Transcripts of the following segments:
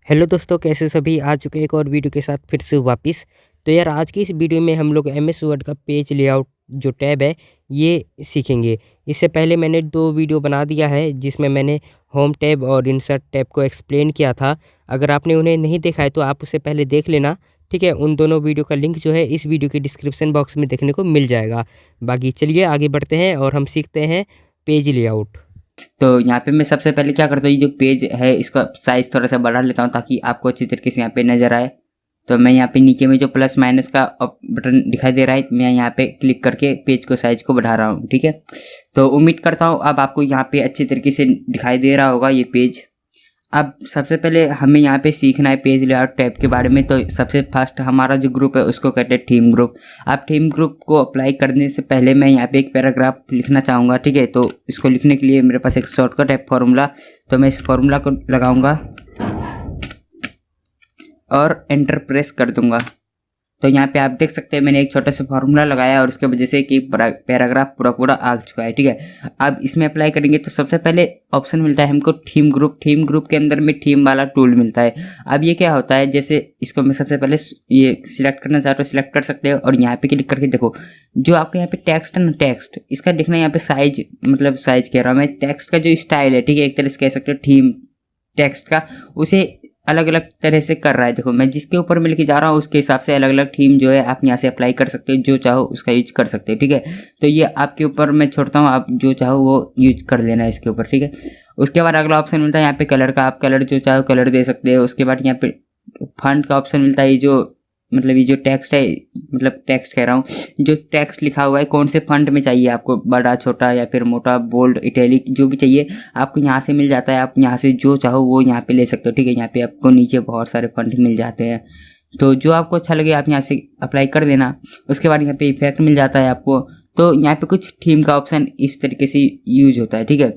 Hello दोस्तों, कैसे सभी आ चुके हैं एक और वीडियो के साथ फिर से वापस। तो यार आज की इस वीडियो में हम लोग एमएस वर्ड का पेज लेआउट जो टैब है ये सीखेंगे। इससे पहले मैंने 2 वीडियो बना दिया है जिसमें मैंने होम टैब और इंसर्ट टैब को एक्सप्लेन किया था। अगर आपने उन्हें नहीं देखा है तो आप उससे पहले देख लेना, ठीक है। उन दोनों वीडियो का लिंक जो है इस वीडियो के डिस्क्रिप्शन बॉक्स में देखने को मिल जाएगा। बाकी चलिए आगे बढ़ते हैं और हम सीखते हैं पेज लेआउट। तो यहाँ पे मैं सबसे पहले क्या करता हूँ, ये जो पेज है इसका साइज़ थोड़ा सा बढ़ा लेता हूँ ताकि आपको अच्छी तरीके से यहाँ पे नज़र आए। तो मैं यहाँ पे नीचे में जो प्लस माइनस का बटन दिखाई दे रहा है, मैं यहाँ पे क्लिक करके पेज को साइज को बढ़ा रहा हूँ, ठीक है। तो उम्मीद करता हूँ अब आपको यहाँ पे अच्छी तरीके से दिखाई दे रहा होगा ये पेज। अब सबसे पहले हमें यहाँ पे सीखना है पेज लेआउट टैब के बारे में। तो सबसे फर्स्ट हमारा जो ग्रुप है उसको कहते हैं थीम ग्रुप। आप थीम ग्रुप को अप्लाई करने से पहले मैं यहाँ पे एक पैराग्राफ लिखना चाहूँगा, ठीक है। तो इसको लिखने के लिए मेरे पास एक शॉर्टकट है फॉर्मूला। तो मैं इस फॉर्मूला को लगाऊंगा और एंटर प्रेस कर दूंगा। तो यहाँ पे आप देख सकते हैं मैंने एक छोटा सा फार्मूला लगाया और उसके वजह से कि पैराग्राफ पूरा आ चुका है, ठीक है। अब इसमें अप्लाई करेंगे तो सबसे पहले ऑप्शन मिलता है हमको थीम ग्रुप। थीम ग्रुप के अंदर में थीम वाला टूल मिलता है। अब ये क्या होता है, जैसे इसको मैं सबसे पहले ये सिलेक्ट करना चाहता हूँ, सिलेक्ट कर सकते हो और यहाँ पे क्लिक करके देखो जो आपके यहाँ पे टेक्स्ट है ना, टेक्स्ट इसका देखना यहाँ पे साइज, मतलब साइज कह रहा हूँ मैं, टेक्स्ट का जो स्टाइल है, ठीक है, एक तरह से कह सकते हो थीम टेक्स्ट का, उसे अलग अलग तरह से कर रहा है। देखो मैं जिसके ऊपर मैं लेके जा रहा हूँ उसके हिसाब से अलग अलग थीम जो है आप यहाँ से अप्लाई कर सकते हो, जो चाहो उसका यूज कर सकते हो, ठीक है। तो ये आपके ऊपर मैं छोड़ता हूँ, आप जो चाहो वो यूज कर लेना है इसके ऊपर, ठीक है। उसके बाद अगला ऑप्शन मिलता है यहाँ पे कलर का, आप कलर जो चाहो कलर दे सकते हो। उसके बाद यहाँ पे फॉन्ट का ऑप्शन मिलता है, ये जो टेक्स्ट है, मतलब टेक्स्ट कह रहा हूँ, जो टेक्स्ट लिखा हुआ है कौन से फॉन्ट में चाहिए आपको, बड़ा छोटा या फिर मोटा, बोल्ड, इटैलिक, जो भी चाहिए आपको यहाँ से मिल जाता है। आप यहाँ से जो चाहो वो यहाँ पे ले सकते हो, ठीक है। यहाँ पे आपको नीचे बहुत सारे फॉन्ट मिल जाते हैं, तो जो आपको अच्छा लगे आप यहाँ से अप्लाई कर देना। उसके बाद यहाँ पे इफेक्ट मिल जाता है आपको। तो यहाँ पे कुछ थीम का ऑप्शन इस तरीके से यूज होता है, ठीक है।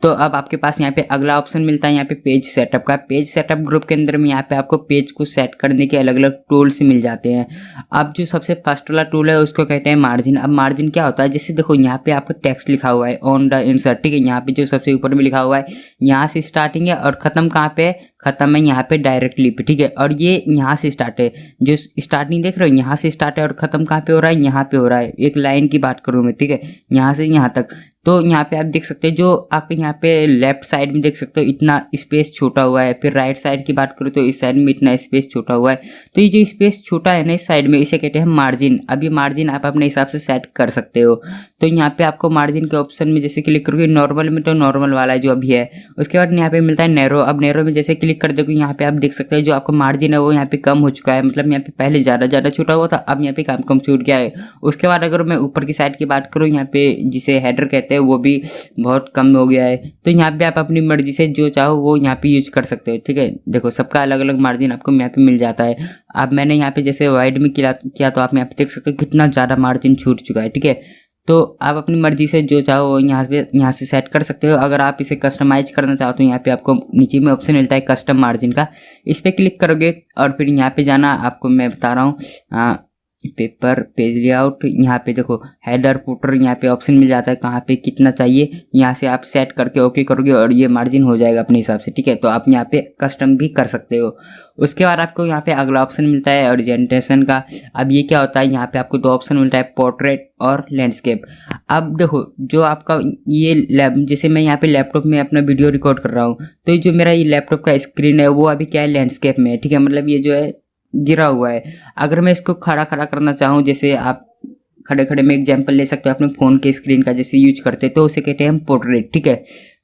तो अब आपके पास यहाँ पे अगला ऑप्शन मिलता है यहाँ पे पेज सेटअप का। पेज सेटअप ग्रुप के अंदर में यहाँ पे आपको पेज को सेट करने के अलग अलग टूल्स मिल जाते हैं। अब जो सबसे फर्स्ट वाला टूल है उसको कहते हैं मार्जिन। अब मार्जिन क्या होता है, जैसे देखो यहाँ पे आपको टेक्स्ट लिखा हुआ है ऑन द इंसर्ट, ठीक है। यहाँ पे जो सबसे ऊपर में लिखा हुआ है यहाँ से स्टार्टिंग है और खत्म कहाँ पे है, खत्म है यहाँ पे डायरेक्टली पे, ठीक है। और ये यहाँ से स्टार्ट है, जो स्टार्टिंग देख रहे हो यहाँ से स्टार्ट है और खत्म कहाँ पे हो रहा है, यहाँ पे हो रहा है। एक लाइन की बात करूँ मैं, ठीक है, यहाँ से यहाँ तक। तो यहाँ पे आप देख सकते हैं जो आपके यहाँ पे लेफ्ट साइड में देख सकते हो इतना स्पेस छोटा हुआ है। फिर राइट साइड की बात करूँ तो इस साइड में इतना स्पेस छोटा हुआ है। तो ये जो स्पेस छोटा है ना इस साइड में, इसे कहते हैं मार्जिन। अब ये मार्जिन आप अपने हिसाब से सेट कर सकते हो। तो यहाँ पे आपको मार्जिन के ऑप्शन में जैसे क्लिक करोगे, नॉर्मल में तो नॉर्मल वाला है जो अभी है। उसके बाद यहाँ पे मिलता है नैरो। अब नैरो में जैसे क्लिक कर दोगे यहाँ पे आप देख सकते हैं जो आपका मार्जिन है वो यहाँ पे कम हो चुका है। मतलब यहाँ पे पहले ज़्यादा छोटा हुआ था, अब यहाँ पे कम छूट गया है। उसके बाद अगर मैं ऊपर की साइड की बात करूँ, यहाँ पे जिसे हेडर कहते हैं वो भी बहुत कम हो गया है। तो यहाँ पे आप अपनी मर्जी से जो चाहो वो यहाँ पे यूज कर सकते हो, ठीक है। देखो सबका अलग अलग मार्जिन आपको यहाँ पे मिल जाता है। अब मैंने यहाँ पे जैसे वाइड में किया तो आप यहाँ पे देख सकते हो कितना ज़्यादा मार्जिन छूट चुका है, ठीक है। तो आप अपनी मर्जी से जो चाहो वो यहाँ से सेट कर सकते हो। अगर आप इसे कस्टमाइज करना चाहो तो यहाँ पे आपको नीचे में ऑप्शन मिलता है कस्टम मार्जिन का, इस पर क्लिक करोगे और फिर यहाँ पे जाना। आपको मैं बता रहा हूँ पेपर पेज लेआउट, यहाँ पे देखो हेडर फुटर, यहाँ पे ऑप्शन मिल जाता है कहाँ पे कितना चाहिए। यहाँ से आप सेट करके ओके करोगे और ये मार्जिन हो जाएगा अपने हिसाब से, ठीक है। तो आप यहाँ पे कस्टम भी कर सकते हो। उसके बाद आपको यहाँ पे अगला ऑप्शन मिलता है ओरिएंटेशन का। अब ये क्या होता है, यहाँ पे आपको 2 ऑप्शन मिलता है, पोर्ट्रेट और लैंडस्केप। अब देखो जो आपका ये जैसे मैं यहाँ पे लैपटॉप में अपना वीडियो रिकॉर्ड कर रहा हूँ, तो ये जो मेरा ये लैपटॉप का स्क्रीन है वो अभी क्या है, लैंडस्केप में है, ठीक है। मतलब ये जो है गिरा हुआ है। अगर मैं इसको खड़ा करना चाहूँ, जैसे आप खड़े में एग्जांपल ले सकते हो अपने फ़ोन के स्क्रीन का जैसे यूज करते, तो उसे कहते हैं हम पोर्ट्रेट, ठीक है।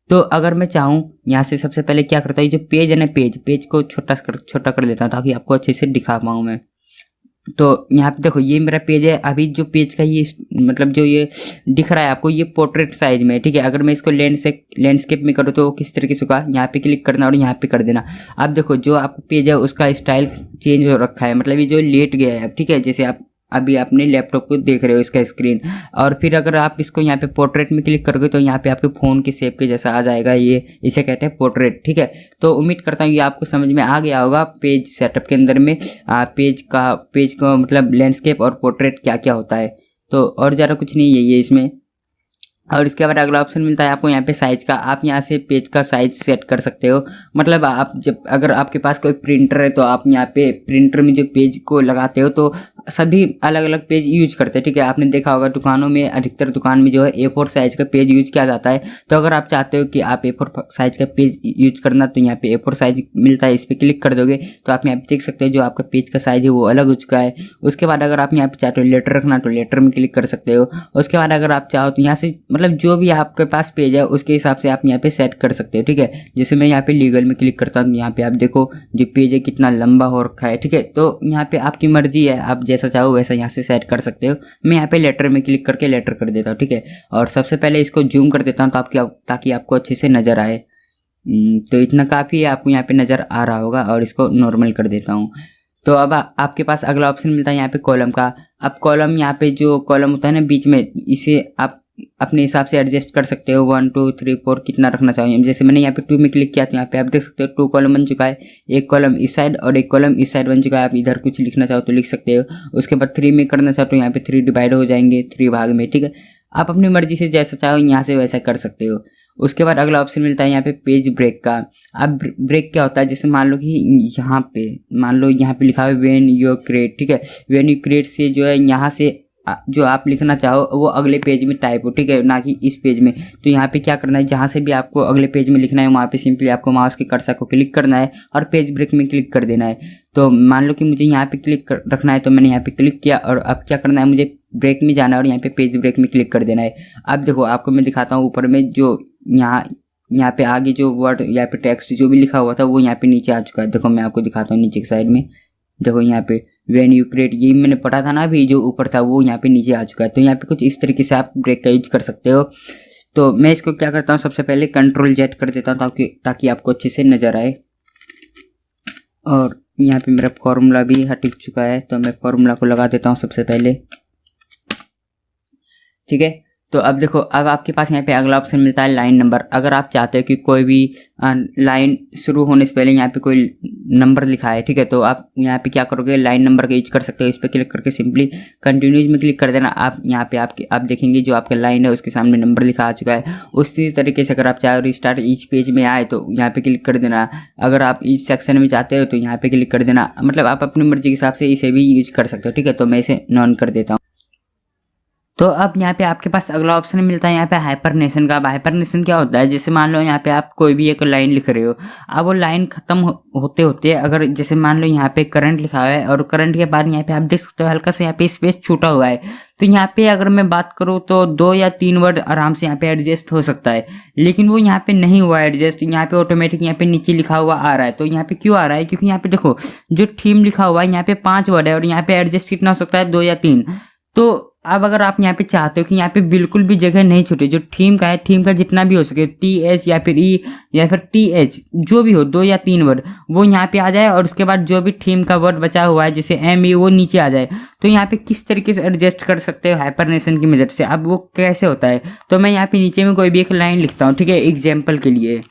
तो अगर मैं चाहूँ यहाँ से सबसे पहले क्या करता हूँ, जो पेज है ना, पेज को छोटा कर देता हूँ ताकि आपको अच्छे से दिखा पाऊँ मैं। तो यहाँ पे देखो ये मेरा पेज है। अभी जो पेज का ये मतलब जो ये दिख रहा है आपको, ये पोर्ट्रेट साइज में है, ठीक है। अगर मैं इसको लैंडस्केप में करूँ तो किस तरीके से होगा, यहाँ पे क्लिक करना और यहाँ पे कर देना। अब देखो जो आपका पेज है उसका स्टाइल चेंज हो रखा है, मतलब ये जो लेट गया है अब, ठीक है। जैसे आप अभी अपने लैपटॉप को देख रहे हो इसका स्क्रीन, और फिर अगर आप इसको यहाँ पे पोर्ट्रेट में क्लिक करोगे तो यहाँ पे आपके फ़ोन के शेप के जैसा आ जाएगा। ये इसे कहते हैं पोर्ट्रेट, ठीक है। तो उम्मीद करता हूँ ये आपको समझ में आ गया होगा पेज सेटअप के अंदर में पेज का मतलब लैंडस्केप और पोर्ट्रेट क्या क्या होता है। तो और ज़्यादा कुछ नहीं है ये इसमें। और इसके बाद अगला ऑप्शन मिलता है आपको यहाँ पे साइज़ का। आप यहाँ से पेज का साइज़ सेट कर सकते हो। मतलब आप जब अगर आपके पास कोई प्रिंटर है तो आप यहाँ पे प्रिंटर में जो पेज को लगाते हो तो सभी अलग अलग पेज यूज करते हैं, ठीक है। आपने देखा होगा दुकानों में, अधिकतर दुकान में जो है A4 साइज़ का पेज यूज किया जाता है। तो अगर आप चाहते हो कि आप A4 साइज़ का पेज यूज करना, तो यहाँ पे A4 साइज मिलता है, इस पर क्लिक कर दोगे तो आप यहाँ पे देख सकते हो जो आपका पेज का साइज़ है वो अलग हो चुका है। उसके बाद अगर आप यहाँ पे चाहते हो लेटर रखना तो लेटर में क्लिक कर सकते हो। उसके बाद अगर आप चाहो तो यहाँ से मतलब जो भी आपके पास पेज है उसके हिसाब से आप यहाँ पे सेट कर सकते हो, ठीक है। जैसे मैं यहाँ पे लीगल में क्लिक करता हूँ, यहाँ पे आप देखो जो पेज है कितना लंबा हो रखा है, ठीक है। तो यहाँ पे आपकी मर्जी है, आप जैसा चाहो वैसा यहाँ से सेट कर सकते हो। मैं यहाँ पे लेटर में क्लिक करके लेटर कर देता हूँ, ठीक है। और सबसे पहले इसको जूम कर देता हूँ ताकि आपको अच्छे से नज़र आए। तो इतना काफ़ी है, आपको यहाँ पे नज़र आ रहा होगा। और इसको नॉर्मल कर देता हूँ। तो अब आपके पास अगला ऑप्शन मिलता है यहाँ पे कॉलम का। अब कॉलम, यहाँ पे जो कॉलम होता है ना बीच में, इसे आप अपने हिसाब से एडजस्ट कर सकते हो। 1 2 3 4 कितना रखना चाहिए। जैसे मैंने यहाँ पे 2 में क्लिक किया तो यहाँ पे आप देख सकते हो 2 कॉलम बन चुका है। एक कॉलम इस साइड और एक कॉलम इस साइड बन चुका है। आप इधर कुछ लिखना चाहो तो लिख सकते हो। उसके बाद 3 में करना चाहो तो यहाँ पे 3 डिवाइड हो जाएंगे 3 भाग में, ठीक है। आप अपनी मर्जी से जैसा चाहो यहाँ से वैसा कर सकते हो। उसके बाद अगला ऑप्शन मिलता है यहाँ पे पेज ब्रेक का। अब ब्रेक क्या होता है, जैसे मान लो कि यहाँ पे लिखा है व्हेन यू क्रिएट, ठीक है। व्हेन यू क्रिएट से जो है यहाँ से जो आप लिखना चाहो वो अगले पेज में टाइप हो, ठीक है, ना कि इस पेज में। तो यहाँ पे क्या करना है, जहाँ से भी आपको अगले पेज में लिखना है वहाँ पे सिंपली आपको माउस के कर्सर को क्लिक करना है और पेज ब्रेक में क्लिक कर देना है। तो मान लो कि मुझे यहाँ पे क्लिक रखना है तो मैंने यहाँ पे क्लिक किया और अब क्या करना है, मुझे ब्रेक में जाना है और यहाँ पे पेज ब्रेक में क्लिक कर देना है। अब देखो आपको मैं दिखाता हूँ, ऊपर में जो यहाँ पे आगे जो वर्ड या पे टेक्स्ट जो भी लिखा हुआ था वो यहाँ पे नीचे आ चुका है। देखो मैं आपको दिखाता हूँ नीचे की साइड में, देखो यहाँ पे व्हेन यू क्रिएट, ये मैंने पढ़ा था ना अभी, जो ऊपर था वो यहाँ पे नीचे आ चुका है। तो यहाँ पे कुछ इस तरीके से आप ब्रेक का यूज कर सकते हो। तो मैं इसको क्या करता हूँ, सबसे पहले Ctrl+Z कर देता हूँ ताकि आपको अच्छे से नज़र आए। और यहाँ पे मेरा फॉर्मूला भी हट चुका है तो मैं फॉर्मूला को लगा देता हूँ सबसे पहले, ठीक है। तो अब देखो, अब आपके पास यहाँ पे अगला ऑप्शन मिलता है लाइन नंबर। अगर आप चाहते हो कि कोई भी लाइन शुरू होने से पहले यहाँ पे कोई नंबर लिखा है, ठीक है, तो आप यहाँ पे क्या करोगे, लाइन नंबर का यूज कर सकते हो। इस पर क्लिक करके सिंपली कंटिन्यूज में क्लिक कर देना। आप यहाँ पे आप देखेंगे जो आपका लाइन है उसके सामने नंबर लिखा आ चुका है। उसी तरीके से अगर आप चाहे रिस्टार्ट ईच पेज में आए तो यहाँ पे क्लिक कर देना। अगर आप ईच सेक्शन में चाहते हो तो यहाँ पे क्लिक कर देना। मतलब आप अपनी मर्जी के हिसाब से इसे भी यूज कर सकते हो, ठीक है। तो मैं इसे नॉन कर देता हूँ। तो अब यहाँ पे आपके पास अगला ऑप्शन मिलता है यहाँ पे हाइपरनेशन का। अब हाइपरनेशन क्या होता है, जैसे मान लो यहाँ पे आप कोई भी एक लाइन लिख रहे हो, अब वो लाइन खत्म होते होते अगर जैसे मान लो यहाँ पे करंट लिखा हुआ है और करंट के बाद यहाँ पे आप देख सकते हो हल्का सा यहाँ पे स्पेस छूटा हुआ है। तो यहाँ पे अगर मैं बात करूँ तो 2 या 3 वर्ड आराम से यहाँ पे एडजस्ट हो सकता है, लेकिन वो यहाँ पे नहीं हुआ एडजस्ट। यहाँ पे ऑटोमेटिक यहाँ पे नीचे लिखा हुआ आ रहा है। तो यहाँ पे क्यों आ रहा है, क्योंकि यहाँ पे देखो जो थीम लिखा हुआ है यहाँ पे 5 वर्ड है और यहाँ पे एडजस्ट कितना हो सकता है, 2 या 3। तो अब अगर आप यहाँ पे चाहते हो कि यहाँ पे बिल्कुल भी जगह नहीं छूटे, जो थीम का है थीम का जितना भी हो सके TH या फिर E या फिर TH जो भी हो 2 या 3 वर्ड वो यहाँ पे आ जाए और उसके बाद जो भी थीम का वर्ड बचा हुआ है जैसे ME वो नीचे आ जाए। तो यहाँ पे किस तरीके से एडजस्ट कर सकते हो हाइपरनेशन की मदद से। अब वो कैसे होता है, तो मैं यहाँ पे नीचे में कोई भी एक लाइन लिखता हूँ, ठीक है, एग्जाम्पल के लिए।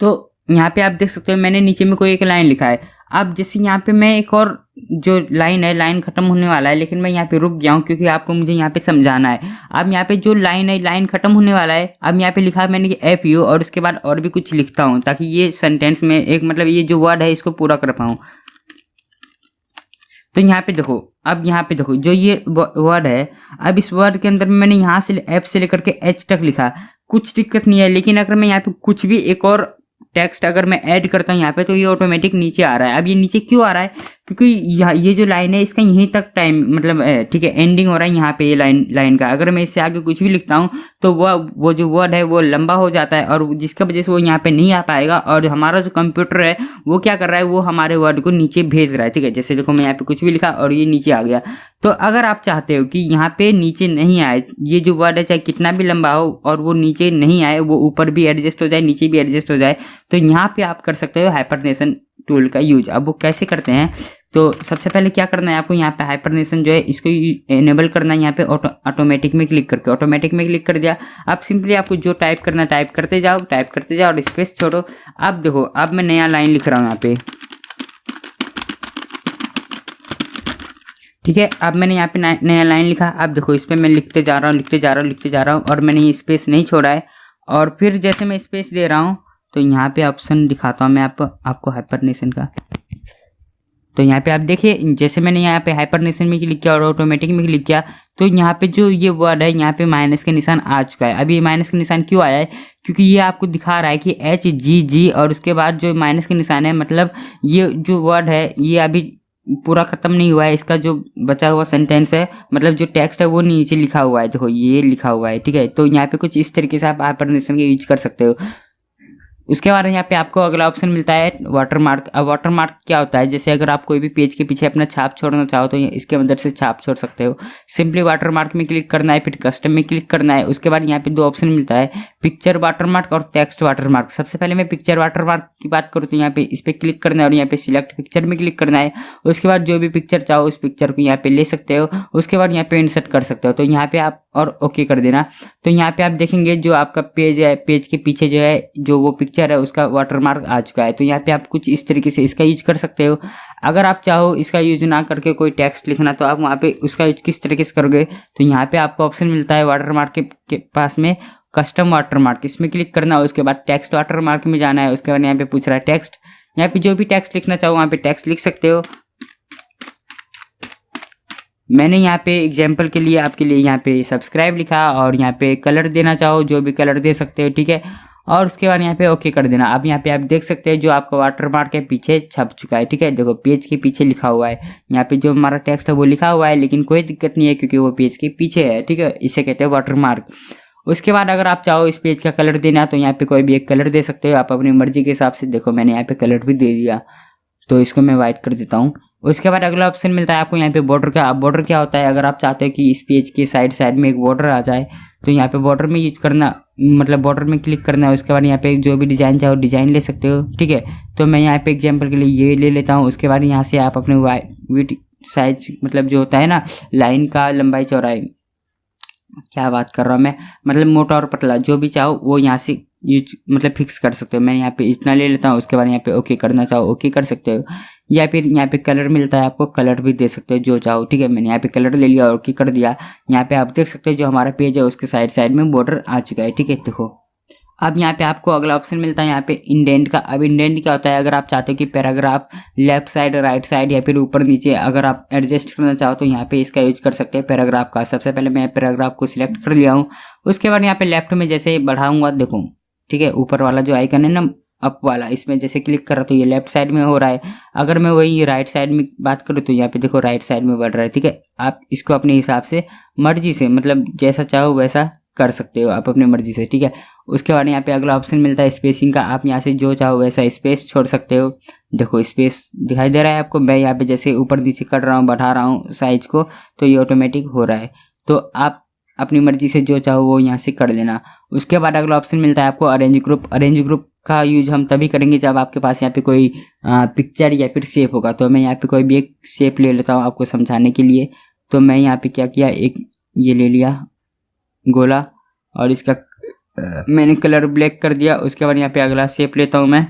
तो यहाँ पे आप देख सकते हो मैंने नीचे में कोई एक लाइन लिखा है। अब जैसे यहाँ पे मैं एक और जो लाइन है, लाइन खत्म होने वाला है, लेकिन मैं यहाँ पे रुक गया हूँ क्योंकि आपको मुझे यहाँ पे समझाना है। अब यहाँ पे जो लाइन है, लाइन खत्म होने वाला है। अब यहाँ पे लिखा है मैंने कि FU और उसके बाद और भी कुछ लिखता हूँ ताकि ये सेंटेंस में एक मतलब ये जो वर्ड है इसको पूरा कर पाऊँ। तो यहाँ पे देखो, अब यहाँ पे देखो जो ये वर्ड है, अब इस वर्ड के अंदर मैंने यहाँ से F से लेकर के H तक लिखा, कुछ दिक्कत नहीं है। लेकिन अगर मैं यहाँ पे कुछ भी एक और टेक्स्ट अगर मैं ऐड करता हूँ यहाँ पे तो ये ऑटोमेटिक नीचे आ रहा है। अब ये नीचे क्यों आ रहा है, क्योंकि ये जो लाइन है इसका यहीं तक टाइम मतलब ठीक है एंडिंग हो रहा है यहाँ पे ये लाइन का। अगर मैं इससे आगे कुछ भी लिखता हूँ तो वो जो वर्ड है वो लंबा हो जाता है और जिसका वजह से वो यहाँ पे नहीं आ पाएगा। और हमारा जो कंप्यूटर है वो क्या कर रहा है, वो हमारे वर्ड को नीचे भेज रहा है, ठीक है। जैसे देखो मैं यहाँ पे कुछ भी लिखा और ये नीचे आ गया। तो अगर आप चाहते हो कि यहाँ पे नीचे नहीं आए, ये जो वर्ड है चाहे कितना भी लंबा हो और वो नीचे नहीं आए, वो ऊपर भी एडजस्ट हो जाए नीचे भी एडजस्ट हो जाए, तो यहाँ पे आप कर सकते हो हाइपरनेशन टूल का यूज। अब वो कैसे करते हैं, तो सबसे पहले क्या करना है आपको, यहाँ पे हाइपरनेशन जो है इसको एनेबल करना है। यहाँ पे ऑटोमेटिक में क्लिक करके ऑटोमेटिक में क्लिक कर दिया। अब सिंपली आपको जो टाइप करना टाइप करते जाओ और स्पेस छोड़ो। अब देखो अब मैं नया लाइन लिख रहा हूँ यहाँ पे, ठीक है, अब मैंने यहाँ पे नया लाइन लिखा। अब देखो इस पर मैं लिखते जा रहा हूँ और मैंने ये स्पेस नहीं छोड़ा है। और फिर जैसे मैं स्पेस दे रहा हूँ तो यहाँ पे ऑप्शन दिखाता हूँ मैं आपको हाइपरनेशन का। तो यहाँ पे आप देखिए, जैसे मैंने यहाँ पे हाइपरनेशन में क्लिक किया और ऑटोमेटिक में क्लिक किया तो यहाँ पे जो ये वर्ड है यहाँ पे माइनस का निशान आ चुका है। अभी माइनस का निशान क्यों आया है? क्योंकि ये आपको दिखा रहा है कि HGG और उसके बाद जो माइनस का निशान है, मतलब ये जो वर्ड है ये अभी पूरा खत्म नहीं हुआ है। इसका जो बचा हुआ सेंटेंस है, मतलब जो टेक्स्ट है वो नीचे लिखा हुआ है। देखो ये लिखा हुआ है, ठीक है। तो यहाँ पे कुछ इस तरीके से आप हाइपरनेशन का यूज कर सकते हो। उसके बाद यहाँ पे आपको अगला ऑप्शन मिलता है वाटरमार्क। अब वाटरमार्क क्या होता है? जैसे अगर आप कोई भी पेज के पीछे अपना छाप छोड़ना चाहो तो इसके मदद से छाप छोड़ सकते हो। सिंपली वाटरमार्क में क्लिक करना है, फिर कस्टम में क्लिक करना है। उसके बाद यहाँ पे दो ऑप्शन मिलता है, पिक्चर वाटरमार्क और टेक्स्ट वाटरमार्क। सबसे पहले मैं पिक्चर वाटरमार्क की बात करूँ तो यहाँ पे इस पर क्लिक करना है और यहाँ पे सिलेक्ट पिक्चर में क्लिक करना है। उसके बाद जो भी पिक्चर चाहो उस पिक्चर को यहाँ पे ले सकते हो। उसके बाद यहाँ पे इंसर्ट कर सकते हो। तो यहाँ पे आप और ओके कर देना। तो यहाँ पे आप देखेंगे जो आपका पेज है, पेज के पीछे जो है जो वो पिक्चर है उसका वाटरमार्क आ चुका है। तो यहाँ पे आप कुछ इस तरीके से इसका यूज कर सकते हो। अगर आप चाहो इसका यूज ना करके कोई टेक्स्ट लिखना तो आप वहाँ पे उसका यूज किस तरीके से करोगे? तो यहाँ पे आपको ऑप्शन मिलता है वाटरमार्क के पास में कस्टम वाटरमार्क, इसमें क्लिक करना है। उसके बाद टेक्स्ट वाटरमार्क में जाना है। उसके बाद यहाँ पे पूछ रहा है टेक्स्ट, यहाँ पे जो भी टेक्स्ट लिखना चाहो वहाँ पे टेक्स्ट लिख सकते हो। मैंने यहाँ पे एग्जाम्पल के लिए आपके लिए यहाँ पे सब्सक्राइब लिखा और यहाँ पे कलर देना चाहो जो भी कलर दे सकते हो, ठीक है। और उसके बाद यहाँ पे ओके कर देना। अब यहाँ पे आप देख सकते हैं जो आपका वाटरमार्क है पीछे छप चुका है, ठीक है। देखो पेज के पीछे लिखा हुआ है, यहाँ पे जो हमारा टेक्स्ट है वो लिखा हुआ है, लेकिन कोई दिक्कत नहीं है क्योंकि वो पेज के पीछे है, ठीक है। इसे कहते हैं वाटरमार्क। उसके बाद अगर आप चाहो इस पेज का कलर देना तो यहाँ पे कोई भी एक कलर दे सकते हो आप अपनी मर्जी के हिसाब से। देखो मैंने यहाँ पे कलर भी दे दिया, तो इसको मैं वाइट कर देता हूँ। उसके बाद अगला ऑप्शन मिलता है आपको यहाँ पे बॉर्डर का। अब बॉर्डर क्या होता है? अगर आप चाहते हो कि इस पेज के साइड में एक बॉर्डर आ जाए तो यहाँ पे बॉर्डर में यूज करना, मतलब बॉर्डर में क्लिक करना है। उसके बाद यहाँ पे जो भी डिजाइन चाहो डिजाइन ले सकते हो, ठीक है। तो मैं यहाँ पे एग्जाम्पल के लिए ये ले लेता हूँ। उसके बाद यहाँ से आप अपने विड्थ साइज, मतलब जो होता है ना लाइन का लंबाई चौड़ाई, क्या बात कर रहा हूँ मैं, मतलब मोटा और पतला जो भी चाहो वो यहाँ से यूज मतलब फिक्स कर सकते हो। मैं यहाँ पे इतना ले लेता हूँ। उसके बाद यहाँ पे ओके करना चाहो ओके कर सकते हो, या फिर यहाँ पे कलर मिलता है आपको, कलर भी दे सकते हो जो चाहो, ठीक है। मैंने यहाँ पे कलर ले लिया और ओके कर दिया। यहाँ पे आप देख सकते हो जो हमारा पेज है उसके साइड में बॉर्डर आ चुका है, ठीक है। देखो अब यहाँ पे आपको अगला ऑप्शन मिलता है यहाँ पे इंडेंट का। अब इंडेंट क्या होता है? अगर आप चाहते हो कि paragraph left side right side या फिर ऊपर नीचे अगर आप एडजस्ट करना चाहो तो यहाँ पे इसका यूज कर सकते हैं पैराग्राफ का। सबसे पहले मैं पैराग्राफ को सिलेक्ट कर लिया हूँ। उसके बाद यहाँ पे लेफ्ट में जैसे बढ़ाऊंगा, देखो ठीक है, ऊपर वाला जो आइकन है ना अप वाला, इसमें जैसे क्लिक कर रहा तो ये लेफ्ट साइड में हो रहा है। अगर मैं वही राइट साइड में बात करूँ तो यहाँ पे देखो राइट साइड में बढ़ रहा है, ठीक है। आप इसको अपने हिसाब से मर्जी से, मतलब जैसा चाहो वैसा कर सकते हो आप अपनी मर्जी से, ठीक है। उसके बाद यहाँ पे अगला ऑप्शन मिलता है स्पेसिंग का। आप यहाँ से जो चाहो वैसा स्पेस छोड़ सकते हो। देखो स्पेस दिखाई दे रहा है आपको। मैं यहाँ पे जैसे ऊपर नीचे कर रहा हूँ, बढ़ा रहा हूँ साइज को, तो ये ऑटोमेटिक हो रहा है। तो आप अपनी मर्जी से जो चाहो वो यहाँ से कर लेना। उसके बाद अगला ऑप्शन मिलता है आपको अरेंज ग्रुप। अरेंज ग्रुप का यूज हम तभी करेंगे जब आपके पास यहाँ पे कोई पिक्चर या फिर शेप होगा। तो मैं यहाँ पे कोई भी एक शेप ले लेता हूँ आपको समझाने के लिए। तो मैं यहाँ पे क्या किया, एक ये ले लिया गोला और इसका मैंने कलर ब्लैक कर दिया। उसके बाद यहाँ पे अगला शेप लेता हूँ मैं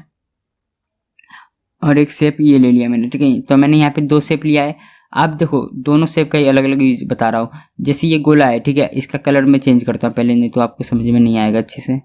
और एक शेप ये ले लिया मैंने, ठीक है। तो मैंने यहाँ पे दो शेप लिया है। आप देखो दोनों शेप का ही अलग अलग यूज बता रहा हूँ। जैसे ये गोला है, ठीक है, इसका कलर मैं चेंज करता हूँ पहले, नहीं तो आपको समझ में नहीं आएगा अच्छे से।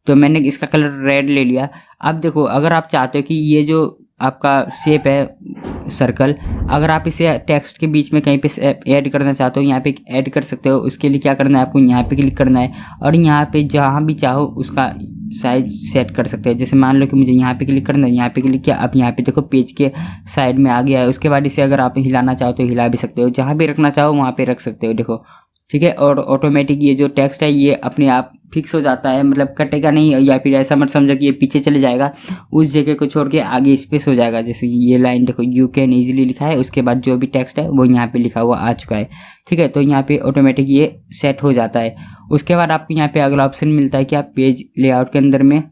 तो मैंने इसका कलर रेड ले लिया। अब देखो अगर आप चाहते हो कि ये जो आपका शेप है सर्कल, अगर आप इसे टेक्स्ट के बीच में कहीं पे ऐड करना चाहते हो यहाँ पे ऐड कर सकते हो। उसके लिए क्या करना है, आपको यहाँ पे क्लिक करना है और यहाँ पे जहाँ भी चाहो उसका साइज सेट कर सकते हैं। जैसे मान लो कि मुझे यहाँ पे क्लिक करना है, यहाँ पे क्लिक किया, अब यहाँ पे देखो पेज के साइड में आ गया है। उसके बाद इसे अगर आप हिलाना चाहो तो हिला भी सकते हो, जहाँ भी रखना चाहो वहाँ पे रख सकते हो, देखो ठीक है। और ऑटोमेटिक ये जो टेक्स्ट है ये अपने आप फिक्स हो जाता है, मतलब कटेगा नहीं, या फिर ऐसा मत समझो कि ये पीछे चले जाएगा, उस जगह को छोड़ के आगे स्पेस हो जाएगा। जैसे ये लाइन देखो यू कैन ईजिली लिखा है, उसके बाद जो भी टेक्स्ट है वो यहाँ पे लिखा हुआ आ चुका है, ठीक है। तो यहाँ पे ऑटोमेटिक ये सेट हो जाता है। उसके बाद आपको यहाँ पे अगला ऑप्शन मिलता है कि आप पेज लेआउट के अंदर में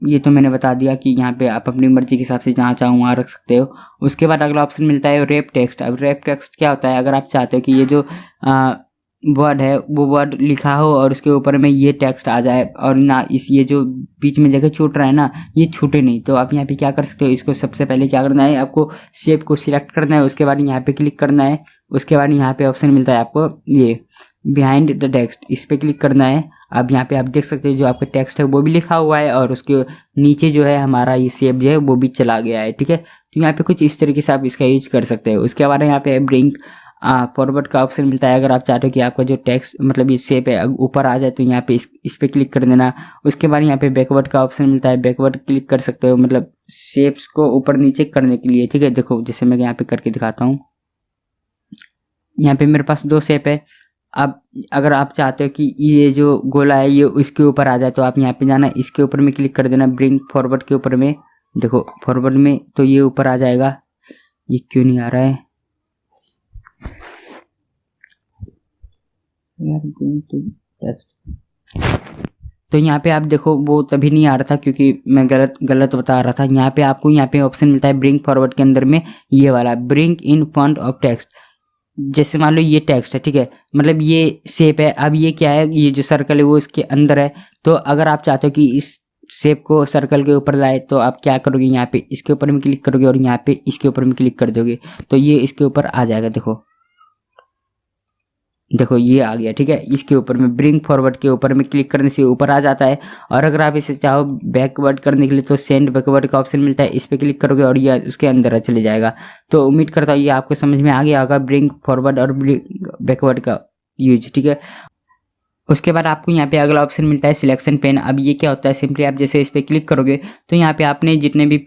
ये तो मैंने बता दिया कि यहाँ पे आप अपनी मर्जी के हिसाब से जहाँ चाहो वहाँ रख सकते हो। उसके बाद अगला ऑप्शन मिलता है रैप टेक्स्ट। अब रैप टेक्स्ट क्या होता है, अगर आप चाहते हो कि ये जो वर्ड है वो वर्ड लिखा हो और उसके ऊपर में ये टेक्स्ट आ जाए और ना ये जो बीच में जगह छूट रहा है ना ये छूटे नहीं। तो आप यहाँ पे क्या कर सकते हो, इसको सबसे पहले क्या करना है, आपको शेप को सिलेक्ट करना है, उसके बाद यहाँ पे क्लिक करना है। उसके बाद यहाँ पे ऑप्शन मिलता है आपको ये बिहाइंड द टेक्स्ट, इस पर क्लिक करना है। अब यहाँ पे आप देख सकते हो जो आपका टेक्स्ट है वो भी लिखा हुआ है और उसके नीचे जो है हमारा ये शेप जो है वो भी चला गया है। ठीक है, तो यहाँ पे कुछ इस तरीके से आप इसका यूज कर सकते हो। उसके बाद यहाँ पे ब्रिंग फॉरवर्ड का ऑप्शन मिलता है। अगर आप चाहते हो कि आपका जो टेक्स्ट मतलब ये शेप है ऊपर आ जाए तो यहाँ पे इस पे क्लिक कर देना। उसके बाद यहाँ पे बैकवर्ड का ऑप्शन मिलता है, बैकवर्ड क्लिक कर सकते हो मतलब शेप्स को ऊपर नीचे करने के लिए। ठीक है, देखो जैसे मैं यहाँ पे करके दिखाता हूँ, यहाँ पे मेरे पास 2 शेप है। अब अगर आप चाहते हो कि ये जो गोला है ये इसके ऊपर आ जाए तो आप यहाँ पे जाना, इसके ऊपर में क्लिक कर देना, ब्रिंग फॉरवर्ड के ऊपर में, देखो फॉरवर्ड में तो ये ऊपर आ जाएगा। ये क्यों नहीं आ रहा है तो यहाँ पे आप देखो वो तभी नहीं आ रहा था क्योंकि मैं गलत बता रहा था। यहाँ पे आपको यहाँ पे ऑप्शन मिलता है ब्रिंग फॉरवर्ड के अंदर में ये वाला bring in front of text. जैसे मान लो ये टेक्स्ट है, ठीक है, मतलब ये शेप है। अब ये क्या है, ये जो सर्कल है वो इसके अंदर है। तो अगर आप चाहते हो कि इस शेप को सर्कल के ऊपर लाए तो आप क्या करोगे, यहाँ पे इसके ऊपर में क्लिक करोगे और यहाँ पे इसके ऊपर में क्लिक कर दोगे तो ये इसके ऊपर आ जाएगा। देखो ये आ गया। ठीक है, इसके ऊपर में ब्रिंग फॉरवर्ड के ऊपर में क्लिक करने से ऊपर आ जाता है। और अगर आप इसे चाहो बैकवर्ड करने के लिए तो सेंड बैकवर्ड का ऑप्शन मिलता है, इस पर क्लिक करोगे और ये उसके अंदर चले जाएगा। तो उम्मीद करता हूँ ये आपको समझ में आ गया होगा ब्रिंग फॉरवर्ड और बैकवर्ड का यूज। ठीक है, उसके बाद आपको यहाँ पे अगला ऑप्शन मिलता है सिलेक्शन पेन। अब ये क्या होता है, सिंपली आप जैसे इस पर क्लिक करोगे तो यहाँ पे आपने जितने भी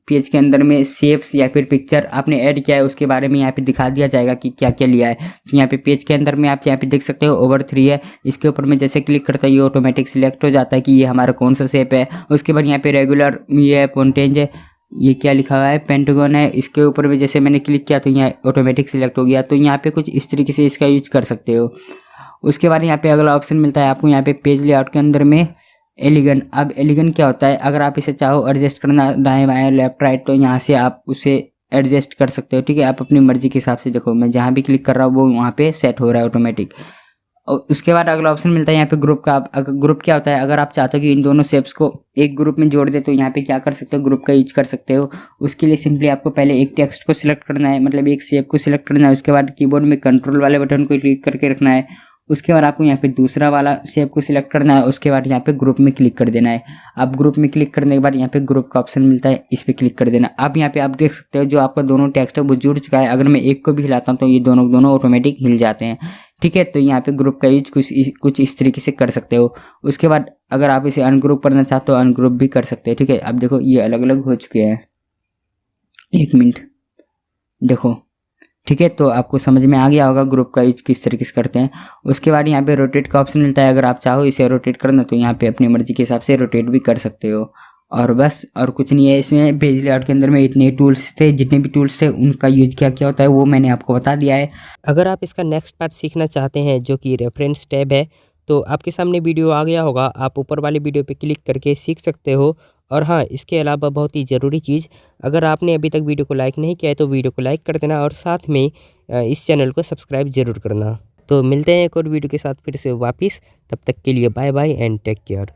पेज के अंदर में शेप्स या फिर पिक्चर आपने ऐड किया है उसके बारे में यहाँ पे दिखा दिया जाएगा कि क्या क्या लिया है। तो यहाँ पे पेज के अंदर में आप यहाँ पे देख सकते हो ओवर 3 है, इसके ऊपर में जैसे क्लिक करता है ये ऑटोमेटिक सिलेक्ट हो जाता है कि ये हमारा कौन सा शेप है। उसके बाद यहाँ पे रेगुलर ये है, पॉन्टेंज है, ये क्या लिखा हुआ है, पेंटागन है, इसके ऊपर में जैसे मैंने क्लिक किया तो यहाँ ऑटोमेटिक सिलेक्ट हो गया। तो यहाँ पे कुछ इस तरीके से इसका यूज कर सकते हो। उसके बाद यहाँ पे अगला ऑप्शन मिलता है आपको यहाँ पे पेज लेआउट के अंदर में एलिगन। अब एलिगन क्या होता है, अगर आप इसे चाहो एडजस्ट करना दाएं बाएं लेफ्ट राइट तो यहाँ से आप उसे एडजस्ट कर सकते हो। ठीक है, आप अपनी मर्जी के हिसाब से, देखो मैं जहाँ भी क्लिक कर रहा हूँ वो वहाँ पे सेट हो रहा है ऑटोमेटिक। और उसके बाद अगला ऑप्शन मिलता है यहाँ पे ग्रुप का। ग्रुप क्या होता है, अगर आप चाहते हो कि इन दोनों शेप्स को एक ग्रुप में जोड़ दे तो यहाँ पे क्या कर सकते हो, ग्रुप का यूज कर सकते हो। उसके लिए सिंपली आपको पहले एक टेक्स्ट को सिलेक्ट करना है, मतलब एक शेप को सिलेक्ट करना है। उसके बाद कीबोर्ड में कंट्रोल वाले बटन को क्लिक करके रखना है। उसके बाद आपको यहाँ पे दूसरा वाला शेप को सिलेक्ट करना है। उसके बाद यहाँ पे ग्रुप में क्लिक कर देना है। अब ग्रुप में क्लिक करने के बाद यहाँ पे ग्रुप का ऑप्शन मिलता है, इस पे क्लिक कर देना। अब यहाँ पे आप देख सकते हो जो आपका दोनों टेक्स्ट है वो जुड़ चुका है। अगर मैं एक को भी हिलाता हूँ तो ये दोनों ऑटोमेटिक हिल जाते हैं। ठीक है, तो यहाँ पे ग्रुप का यूज कुछ इस तरीके से कर सकते हो। उसके बाद अगर आप इसे अनग्रुप करना चाहते हो अनग्रुप भी कर सकते हो। ठीक है, अब देखो ये अलग अलग हो चुके हैं, 1 मिनट देखो। ठीक है, तो आपको समझ में आ गया होगा ग्रुप का यूज किस तरीके से करते हैं। उसके बाद यहाँ पे रोटेट का ऑप्शन मिलता है, अगर आप चाहो इसे रोटेट करना तो यहाँ पे अपनी मर्जी के हिसाब से रोटेट भी कर सकते हो। और बस और कुछ नहीं है इसमें। पेज लेआउट के अंदर में इतने टूल्स थे, जितने भी टूल्स थे उनका यूज क्या क्या होता है वो मैंने आपको बता दिया है। अगर आप इसका नेक्स्ट पार्ट सीखना चाहते हैं जो कि रेफरेंस टैब है तो आपके सामने वीडियो आ गया होगा, आप ऊपर वाले वीडियो पे क्लिक करके सीख सकते हो। और हाँ, इसके अलावा बहुत ही ज़रूरी चीज़, अगर आपने अभी तक वीडियो को लाइक नहीं किया है तो वीडियो को लाइक कर देना और साथ में इस चैनल को सब्सक्राइब ज़रूर करना। तो मिलते हैं एक और वीडियो के साथ फिर से वापस, तब तक के लिए bye bye and take care.